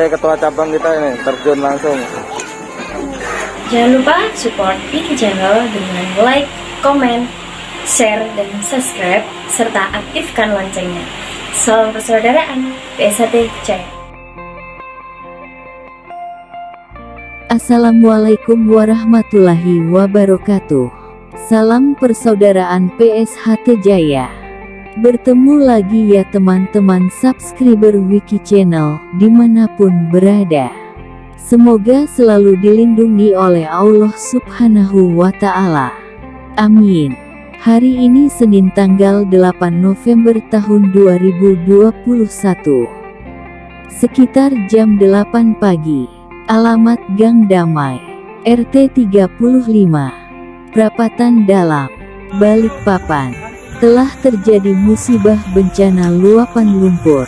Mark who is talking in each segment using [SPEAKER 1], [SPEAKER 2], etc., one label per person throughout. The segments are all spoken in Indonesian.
[SPEAKER 1] ketua cabang kita ini terjun langsung.
[SPEAKER 2] Jangan lupa support Wiki Channel dengan like, komen, share, dan subscribe, serta aktifkan loncengnya. Salam persaudaraan, PSHT Jaya.
[SPEAKER 3] Assalamualaikum warahmatullahi wabarakatuh. Salam persaudaraan PSHT Jaya. Bertemu lagi ya teman-teman subscriber Wiki Channel dimanapun berada. Semoga selalu dilindungi oleh Allah Subhanahu wa Ta'ala. Amin. Hari ini Senin tanggal 8 November tahun 2021. Sekitar jam 8 pagi. Alamat Gang Damai, RT 35, Prapatan Dalam, Balikpapan. Telah terjadi musibah bencana luapan lumpur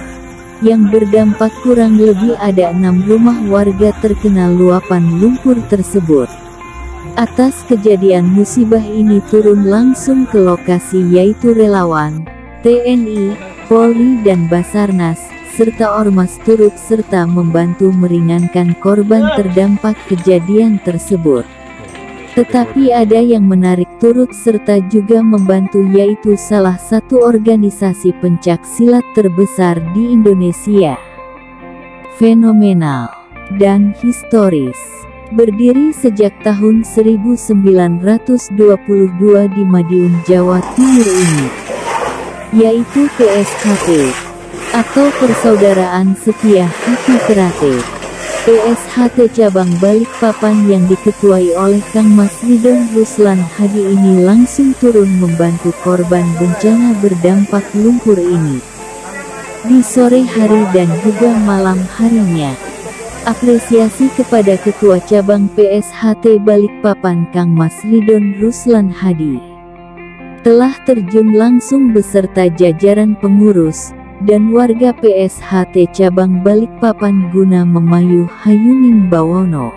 [SPEAKER 3] yang berdampak kurang lebih ada 6 rumah warga terkena luapan lumpur tersebut. Atas kejadian musibah ini turun langsung ke lokasi yaitu relawan, TNI, Polri dan Basarnas, serta Ormas turut serta membantu meringankan korban terdampak kejadian tersebut. Tetapi ada yang menarik turut serta juga membantu yaitu salah satu organisasi pencak silat terbesar di Indonesia. Fenomenal dan historis. Berdiri sejak tahun 1922 di Madiun, Jawa Timur ini, yaitu PSHT atau Persaudaraan Setia Hati Terate. PSHT Cabang Balikpapan yang diketuai oleh Kang Mas Ridon Ruslan Hadi ini langsung turun membantu korban bencana berdampak lumpur ini di sore hari dan juga malam harinya. Apresiasi kepada Ketua Cabang PSHT Balikpapan Kang Mas Ridon Ruslan Hadi telah terjun langsung beserta jajaran pengurus dan warga PSHT Cabang Balikpapan guna memayu Hayuning Bawono.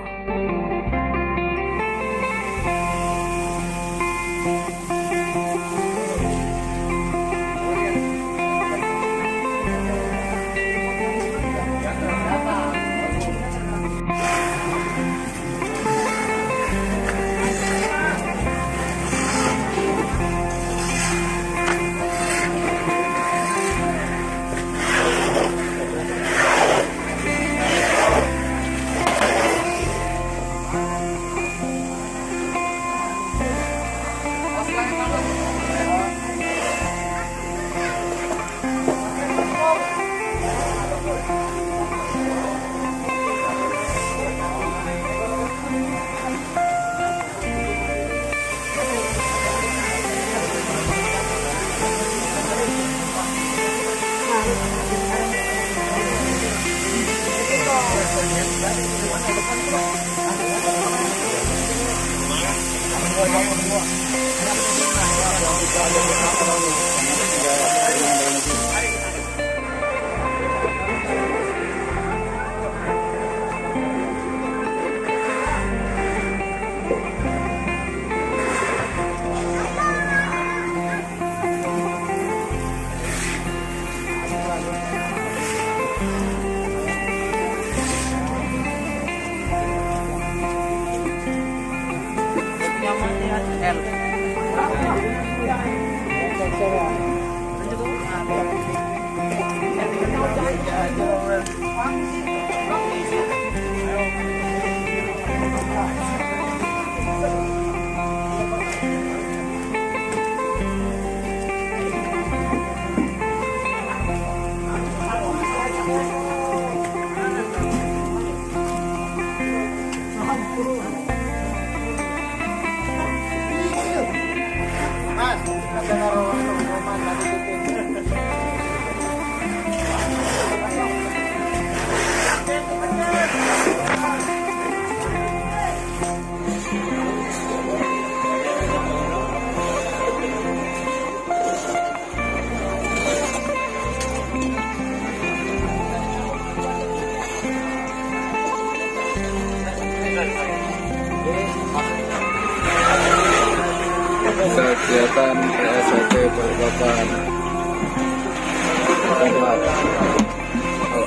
[SPEAKER 1] Kegiatan PSHT Balikpapan.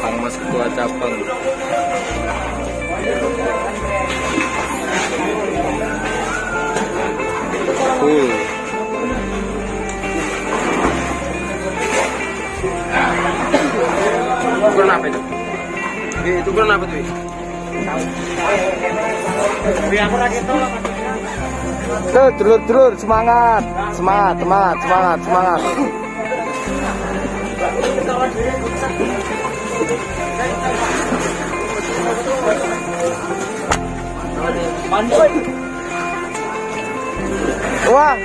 [SPEAKER 1] Kang Mas Ketua Cabang.
[SPEAKER 4] Ukuran apa itu? Itu ukuran apa tuh?
[SPEAKER 1] Tuh, dulur-dulur, semangat, semangat, semangat, semangat, semangat. Wah,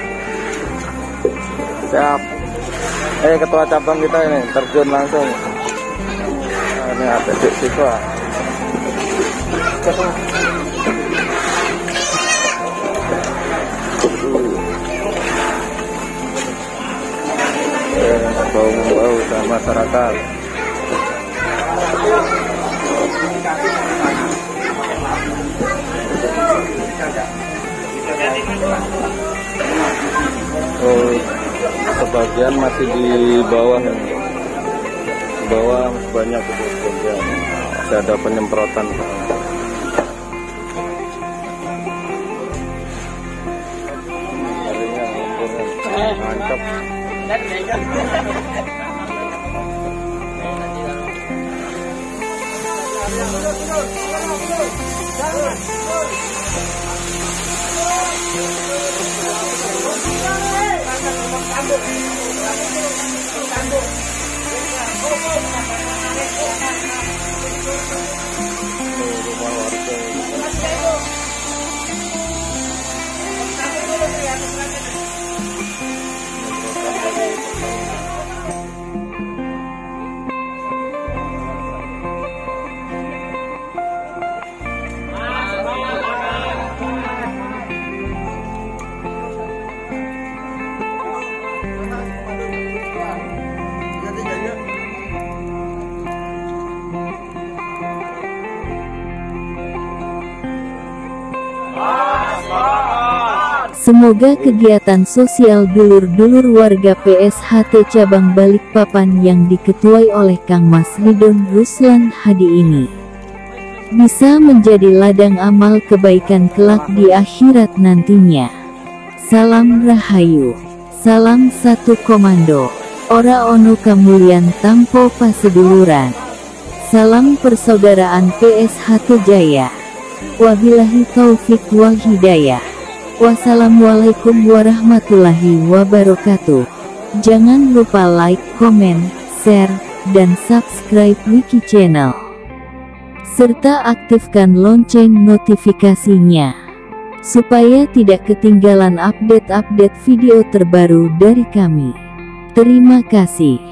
[SPEAKER 1] siap. Ketua cabang kita ini terjun langsung. Nah, ini ada siswa. Bau sama masyarakat. Oh, sebagian masih di bawah yang di bawah banyak itu sebagian. Masih ada penyemprotan. Mantap.
[SPEAKER 3] Semoga kegiatan sosial dulur-dulur warga PSHT Cabang Balikpapan yang diketuai oleh Kang Mas Ridon Ruslan Hadi ini bisa menjadi ladang amal kebaikan kelak di akhirat nantinya. Salam Rahayu, salam satu komando, ora ono kamulyan tampo paseduluran, salam persaudaraan PSHT Jaya, wabillahi taufik wal hidayah. Wassalamualaikum warahmatullahi wabarakatuh. Jangan lupa like, komen, share, dan subscribe Wiki Channel. Serta aktifkan lonceng notifikasinya, supaya tidak ketinggalan update-update video terbaru dari kami. Terima kasih.